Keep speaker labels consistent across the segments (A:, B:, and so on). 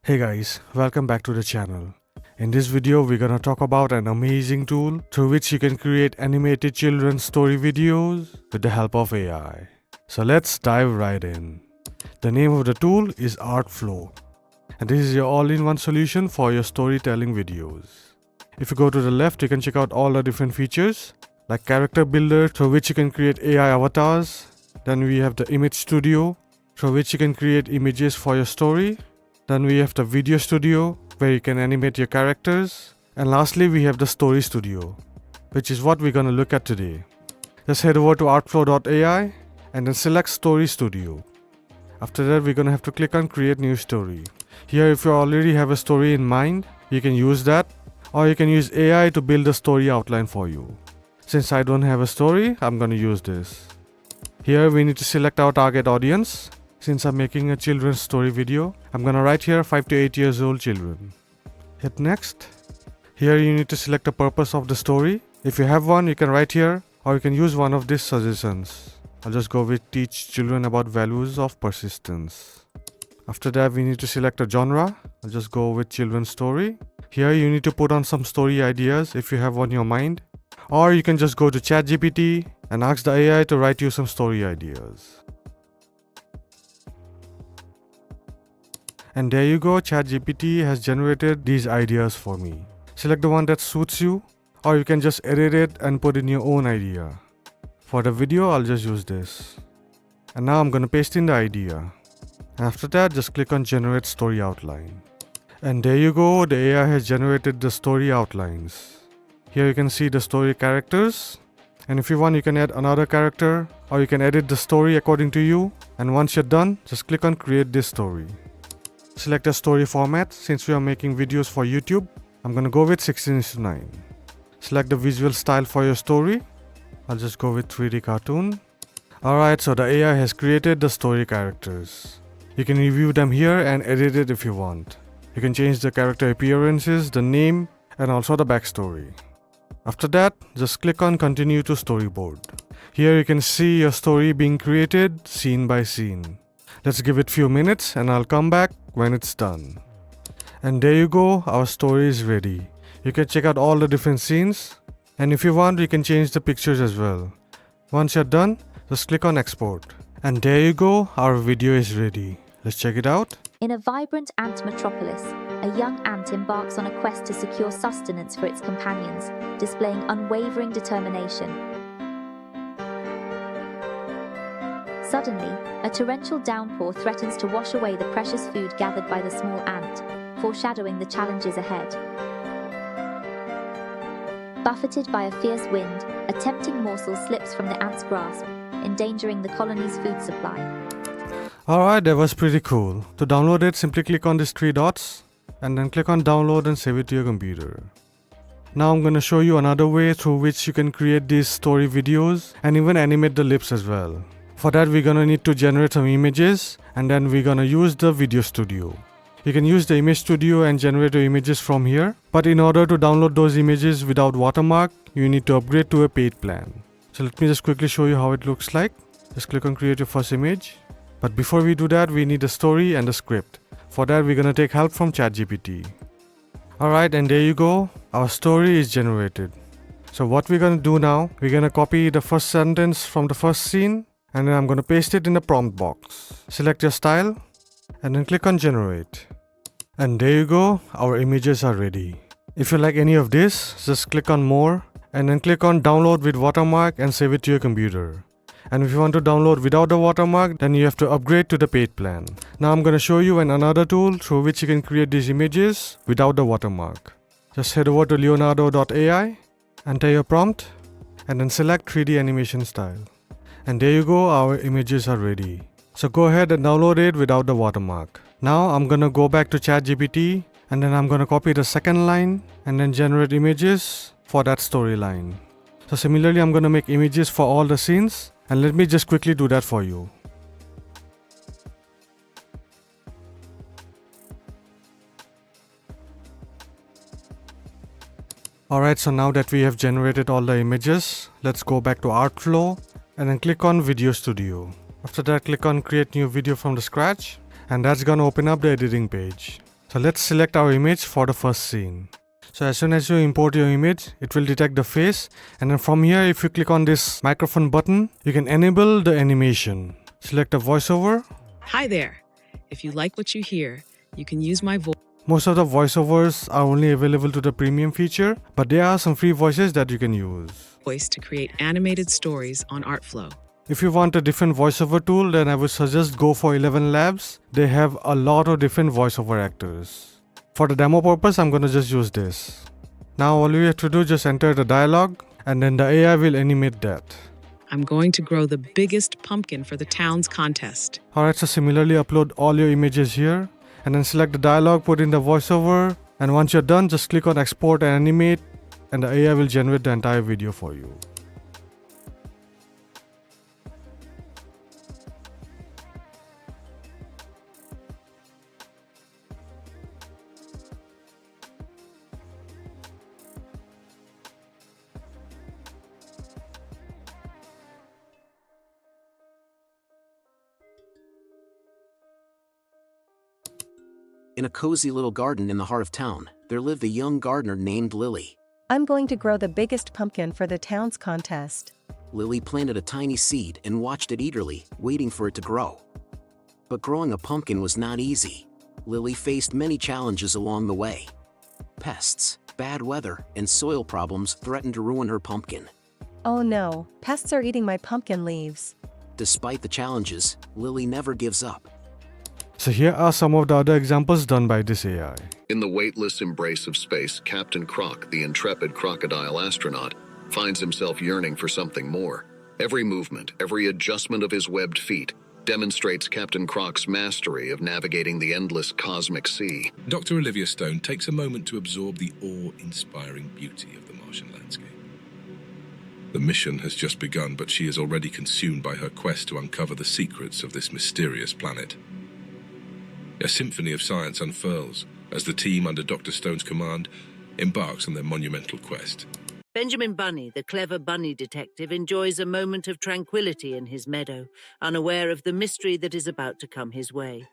A: Hey guys, welcome back to the channel. In this video, we're gonna talk about an amazing tool through which you can create animated children's story videos with the help of AI. So let's dive right in. The name of the tool is Artflow, and this is your all-in-one solution for your storytelling videos. If you go to the left, you can check out all the different features like character builder through which you can create AI avatars. Then we have the image studio through which you can create images for your story. Then we have the video studio where you can animate your characters. And lastly, we have the story studio, which is what we're gonna look at today. Just head over to artflow.ai and then select story studio. After that, we're gonna have to click on create new story. Here, if you already have a story in mind, you can use that, or you can use AI to build a story outline for you. Since I don't have a story, I'm gonna use this. Here, we need to select our target audience. Since I'm making a children's story video, I'm gonna write here 5 to 8 years old children. Hit next. Here you need to select the purpose of the story. If you have one, you can write here, or you can use one of these suggestions. I'll just go with teach children about values of persistence. After that, we need to select a genre. I'll just go with children's story. Here you need to put on some story ideas if you have one in your mind. Or you can just go to ChatGPT and ask the AI to write you some story ideas. And there you go, ChatGPT has generated these ideas for me. Select the one that suits you, or you can just edit it and put in your own idea. For the video, I'll just use this. And now I'm gonna paste in the idea. After that, just click on generate story outline. And there you go, the AI has generated the story outlines. Here you can see the story characters. And if you want, you can add another character, or you can edit the story according to you. And once you're done, just click on create this story. Select a story format. Since we are making videos for YouTube, I'm gonna go with 16:9. Select the visual style for your story. I'll just go with 3D cartoon. Alright, so the AI has created the story characters. You can review them here and edit it if you want. You can change the character appearances, the name, and also the backstory. After that, just click on continue to storyboard. Here you can see your story being created scene by scene. Let's give it few minutes and I'll come back when it's done. And there you go, our story is ready. You can check out all the different scenes, and if you want, you can change the pictures as well. Once you're done, just click on export. And there you go, our video is ready. Let's check it out.
B: In a vibrant ant metropolis, a young ant embarks on a quest to secure sustenance for its companions, displaying unwavering determination. Suddenly, a torrential downpour threatens to wash away the precious food gathered by the small ant, foreshadowing the challenges ahead. Buffeted by a fierce wind, a tempting morsel slips from the ant's grasp, endangering the colony's food supply.
A: Alright, that was pretty cool. To download it, simply click on these 3 dots and then click on download and save it to your computer. Now I'm gonna show you another way through which you can create these story videos and even animate the lips as well. For that, we're gonna need to generate some images, and then we're gonna use the video studio. You can use the image studio and generate your images from here, but in order to download those images without watermark, you need to upgrade to a paid plan. So let me just quickly show you how it looks like. Just click on create your first image. But before we do that, we need a story and a script. For that, we're gonna take help from ChatGPT. Alright, and there you go, our story is generated. So what we're gonna do now, we're gonna copy the first sentence from the first scene, and then I'm going to paste it in the prompt box. Select your style and then click on generate. And there you go, our images are ready. If you like any of this, just click on more and then click on download with watermark and save it to your computer. And if you want to download without the watermark, then you have to upgrade to the paid plan. Now I'm going to show you another tool through which you can create these images without the watermark. Just head over to leonardo.ai, enter your prompt and then select 3D animation style. And there you go, our images are ready. So go ahead and download it without the watermark. Now I'm gonna go back to ChatGPT and then I'm gonna copy the second line and then generate images for that storyline. So similarly, I'm gonna make images for all the scenes, and let me just quickly do that for you. Alright, so now that we have generated all the images, let's go back to Artflow and then click on Video Studio. After that, click on create new video from the scratch, and that's gonna open up the editing page. So let's select our image for the first scene. So as soon as you import your image, it will detect the face, and then from here if you click on this microphone button, you can enable the animation. Select a voiceover.
C: Hi there. If you like what you hear, you can use my
A: Most of the voiceovers are only available to the premium feature, but there are some free voices that you can use.
C: voice to create animated stories on Artflow.
A: If you want a different voiceover tool, then I would suggest go for 11 Labs. They have a lot of different voiceover actors. For the demo purpose, I'm gonna just use this. Now all you have to do is just enter the dialogue, and then the AI will animate that.
C: I'm going to grow the biggest pumpkin for the town's contest.
A: Alright, so similarly upload all your images here, and then select the dialogue, put in the voiceover, and once you're done, just click on export and animate, and the AI will generate the entire video for you.
D: In a cozy little garden in the heart of town, there lived a young gardener named Lily.
E: I'm going to grow the biggest pumpkin for the town's contest.
D: Lily planted a tiny seed and watched it eagerly, waiting for it to grow. But growing a pumpkin was not easy. Lily faced many challenges along the way. Pests, bad weather, and soil problems threatened to ruin her pumpkin.
E: Oh no, pests are eating my pumpkin leaves.
D: Despite the challenges, Lily never gives up.
A: So here are some of the other examples done by this AI.
F: In the weightless embrace of space, Captain Croc, the intrepid crocodile astronaut, finds himself yearning for something more. Every movement, every adjustment of his webbed feet demonstrates Captain Croc's mastery of navigating the endless cosmic sea.
G: Dr. Olivia Stone takes a moment to absorb the awe-inspiring beauty of the Martian landscape. The mission has just begun, but she is already consumed by her quest to uncover the secrets of this mysterious planet. A symphony of science unfurls as the team under Dr. Stone's command embarks on their monumental quest.
H: Benjamin Bunny, the clever bunny detective, enjoys a moment of tranquility in his meadow, unaware of the mystery that is about to come his way.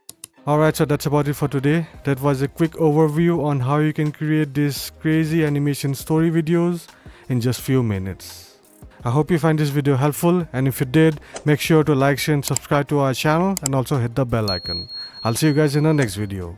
A: Alright, so that's about it for today. That was a quick overview on how you can create these crazy animation story videos in just few minutes. I hope you find this video helpful, and if you did, make sure to like, share and subscribe to our channel and also hit the bell icon. I'll see you guys in the next video.